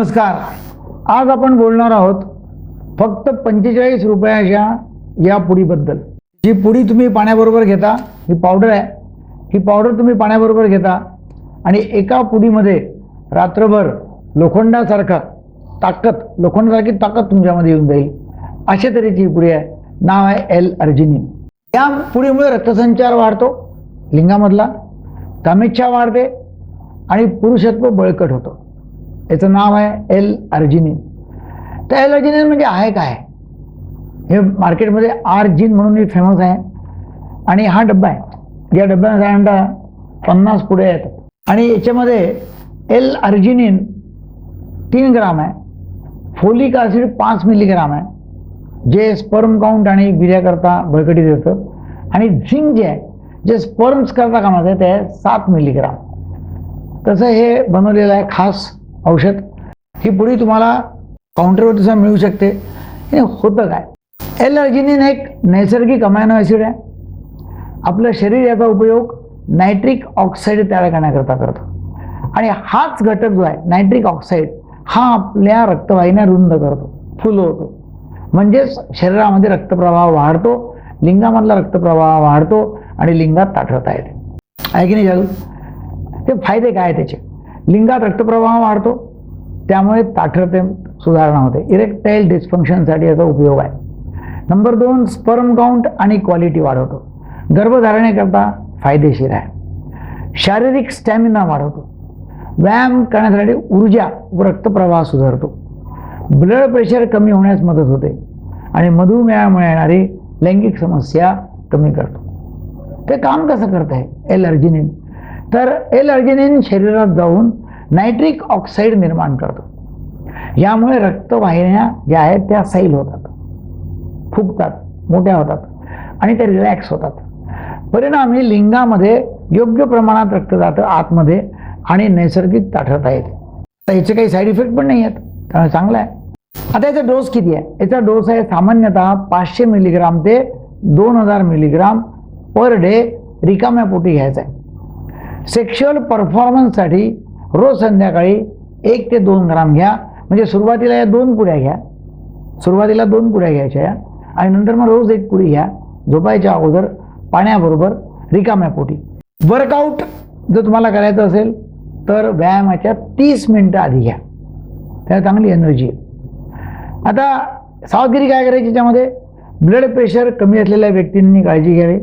नमस्कार. आज आपण बोलणार आहोत फक्त 45 रुपयाच्या या पुडीबद्दल. जी पुडी तुम्ही पाण्याबरोबर घेता, ही पावडर आहे. ही पावडर तुम्ही पाण्याबरोबर घेता आणि एका पुडीमध्ये रात्रभर लोखंडासारखी ताकद तुमच्यामध्ये येऊन जाईल. अशा तऱ्हेची ही पुडी आहे. नाव आहे L-अर्जिनिन. या पुडीमुळे रक्तसंचार वाढतो लिंगामधला, कामेच्छा वाढते आणि पुरुषत्व बळकट होतं. याचं नाव आहे L-अर्जिनिन. तर L-अर्जिनिन म्हणजे आहे काय? हे मार्केटमध्ये आर्जिन म्हणून फेमस आहे आणि हा डब्बा आहे. या डब्यात साधारणतः 50 पुड्या येतात आणि याच्यामध्ये L-अर्जिनिन 3 ग्राम आहे, फोलिक ॲसिड 5 मिलीग्राम आहे, जे स्पर्म काउंट आणि वीर्याकरता बळकटी देतं, आणि झिंक जे आहे, जे स्पर्म्स करता कामाचं आहे, ते आहे 7 मिलीग्राम. तसं हे बनवलेलं आहे खास औषध. ही पुडी तुम्हाला काउंटरवर तसं मिळू शकते. हे होतं काय? L-अर्जिनिन एक नैसर्गिक अमायनो ॲसिड आहे. आपलं शरीर याचा उपयोग नायट्रिक ऑक्साईड तयार करण्याकरता करतो आणि हाच घटक जो आहे नायट्रिक ऑक्साईड, हा आपल्या रक्तवाहिन्या रुंद करतो, फुलवतो. म्हणजेच शरीरामध्ये रक्तप्रवाह वाढतो, लिंगामधला रक्तप्रवाह वाढतो आणि लिंगात ताठरता येते. आहे की नाही चालू? ते फायदे काय त्याचे? लिंगात रक्तप्रवाह वाढतो, त्यामुळे ताठरते सुधारणा होते. इरेक्टाईल डिस्फंक्शनसाठी याचा उपयोग आहे. नंबर 2, स्पर्म काउंट आणि क्वालिटी वाढवतो. गर्भधारणेकरता फायदेशीर आहे. शारीरिक स्टॅमिना वाढवतो. व्यायाम करण्यासाठी ऊर्जा व रक्तप्रवाह सुधारतो. ब्लड प्रेशर कमी होण्यास मदत होते आणि मधुमेहामुळे येणारी लैंगिक समस्या कमी करतो. ते काम कसं करत आहे L-अर्जिनिन? तर L-अर्जिनिन शरीरात जाऊन नायट्रिक ऑक्साईड निर्माण करतो. यामुळे रक्तवाहिन्या ज्या आहेत त्या सैल होतात, फुगतात, मोठ्या होतात आणि त्या रिलॅक्स होतात. परिणामी लिंगामध्ये योग्य प्रमाणात रक्त जातं आतमध्ये आणि नैसर्गिक ताठरता येते. तर याचे काही साईड इफेक्ट पण नाही आहेत, त्यामुळे चांगलं आहे. आता याचा डोस किती आहे? याचा डोस आहे सामान्यतः 500 मिलीग्राम ते 2000 मिलीग्राम पर डे रिकाम्या पोटी घ्यायचा आहे. सेक्शुअल परफॉर्मन्ससाठी रोज संध्याकाळी 1 ते 2 ग्राम घ्या. म्हणजे सुरुवातीला या 2 पुड्या घ्या, सुरुवातीला 2 पुड्या घ्यायच्या आणि नंतर मग रोज 1 पुडी घ्या झोपायच्या अगोदर पाण्याबरोबर रिकाम्या पोटी. वर्कआउट जर तुम्हाला करायचं असेल तर व्यायामाच्या 30 मिनिटं आधी घ्या, त्याला चांगली एनर्जी आहे. आता सावधगिरी काय करायची? त्याच्यामध्ये ब्लड प्रेशर कमी असलेल्या व्यक्तींनी काळजी घ्यावी,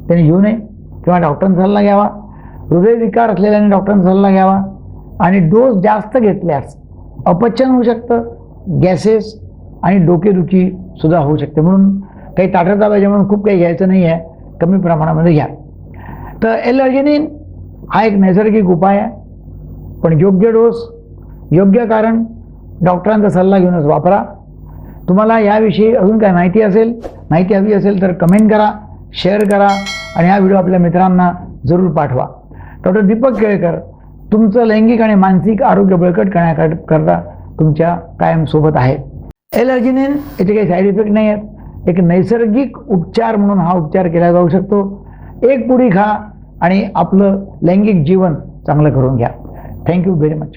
त्यांनी घेऊ नये किंवा डॉक्टरांचा सल्ला घ्यावा. हृदयविकार असलेल्याने डॉक्टरांचा सल्ला घ्यावा आणि डोस जास्त घेतल्यास अपचन होऊ शकतं, गॅसेस आणि डोकेदुखी सुद्धा होऊ शकते. म्हणून काही ताठरता पाहिजे म्हणून खूप काही घ्यायचं नाही आहे, कमी प्रमाणामध्ये घ्या. तर L-अर्जिनिन हा एक नैसर्गिक उपाय आहे, पण योग्य डोस, योग्य कारण, डॉक्टरांचा सल्ला घेऊनच वापरा. तुम्हाला याविषयी अजून काय माहिती हवी असेल तर कमेंट करा, शेअर करा आणि हा व्हिडिओ आपल्या मित्रांना जरूर पाठवा. डॉक्टर दीपक केळकर तुमचं लैंगिक आणि मानसिक आरोग्य बळकट करण्याकरता तुमच्या कायम सोबत आहे. L-अर्जिनिन याचे काही साईड इफेक्ट नाही आहेत. एक नैसर्गिक उपचार म्हणून हा उपचार केला जाऊ शकतो. 1 पुडी खा आणि आपलं लैंगिक जीवन चांगलं करून घ्या. Thank you very much.